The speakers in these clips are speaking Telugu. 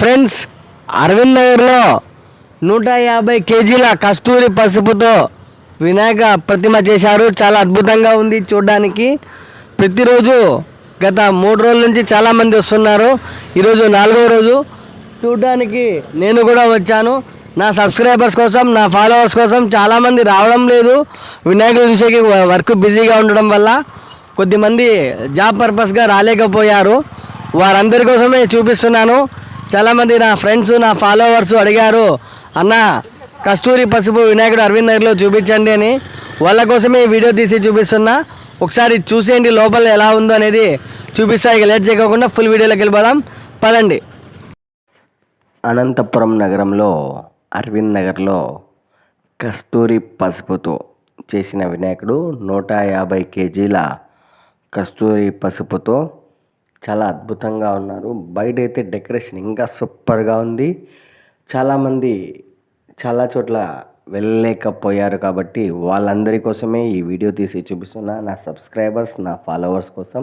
ఫ్రెండ్స్, అరవింద్ నగర్లో 150 కేజీల కస్తూరి పసుపుతో వినాయక ప్రతిమ చేశారు. చాలా అద్భుతంగా ఉంది చూడడానికి. ప్రతిరోజు గత 3 రోజుల నుంచి చాలామంది వస్తున్నారు. ఈరోజు 4వ రోజు. చూడడానికి నేను కూడా వచ్చాను. నా సబ్స్క్రైబర్స్ కోసం, నా ఫాలోవర్స్ కోసం చాలామంది రావడం లేదు. వినాయకుడు చూసేకి వర్క్ బిజీగా ఉండడం వల్ల కొద్దిమంది జాబ్ పర్పస్గా రాలేకపోయారు. వారందరి కోసమే చూపిస్తున్నాను. చాలామంది నా ఫ్రెండ్స్, నా ఫాలోవర్స్ అడిగారు, అన్న కస్తూరి పసుపు వినాయకుడు అరవింద్ నగర్లో చూపించండి అని. వాళ్ళ కోసమే ఈ వీడియో తీసి చూపిస్తున్నా. ఒకసారి చూసేయండి లోపల ఎలా ఉందో అనేది చూపిస్తా. ఇక లేట్ చేయకుండా ఫుల్ వీడియోలోకి వెళ్ళిపోదాం, పదండి. అనంతపురం నగరంలో అరవింద్ నగర్లో కస్తూరి పసుపుతో చేసిన వినాయకుడు 150 కేజీల కస్తూరి పసుపుతో చాలా అద్భుతంగా ఉన్నారు. బయట అయితే డెకరేషన్ ఇంకా సూపర్గా ఉంది. చాలామంది చాలా చోట్ల వెళ్ళలేకపోయారు కాబట్టి వాళ్ళందరి కోసమే ఈ వీడియో తీసి చూపిస్తున్నా. నా సబ్స్క్రైబర్స్, నా ఫాలోవర్స్ కోసం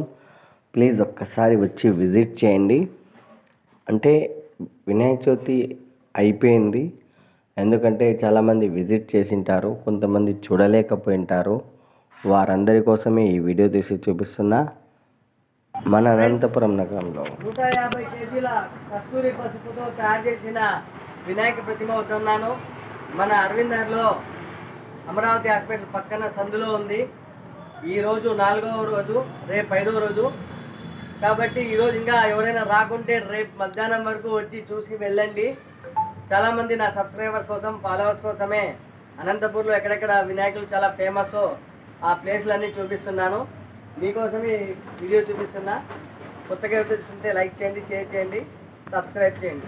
ప్లీజ్ ఒక్కసారి వచ్చి విజిట్ చేయండి. అంటే వినాయక చవితి అయిపోయింది, ఎందుకంటే చాలామంది విజిట్ చేసింటారు, కొంతమంది చూడలేకపోయింటారు. వారందరి కోసమే ఈ వీడియో తీసి చూపిస్తున్నా. మన అనంతపురం నగరంలో 150 కేజీల కస్తూరి పసుపుతో తయారు చేసిన వినాయక ప్రతిమ వద్దన్నాను. మన అరవింద్ నగర్లో అమరావతి హాస్పిటల్ పక్కన సందులో ఉంది. ఈరోజు 4వ రోజు, రేపు 5వ రోజు కాబట్టి ఈరోజు ఇంకా ఎవరైనా రాకుంటే రేపు మధ్యాహ్నం వరకు వచ్చి చూసి వెళ్ళండి. చాలామంది నా సబ్స్క్రైబర్స్ కోసం, ఫాలోవర్స్ కోసమే అనంతపూర్లో ఎక్కడెక్కడ వినాయకులు చాలా ఫేమస్ ఆ ప్లేస్లన్నీ చూపిస్తున్నాను. మీకోసమే వీడియో చూపిస్తున్నా. కొత్తగా చూస్తుంటే లైక్ చేయండి, షేర్ చేయండి, సబ్స్క్రైబ్ చేయండి.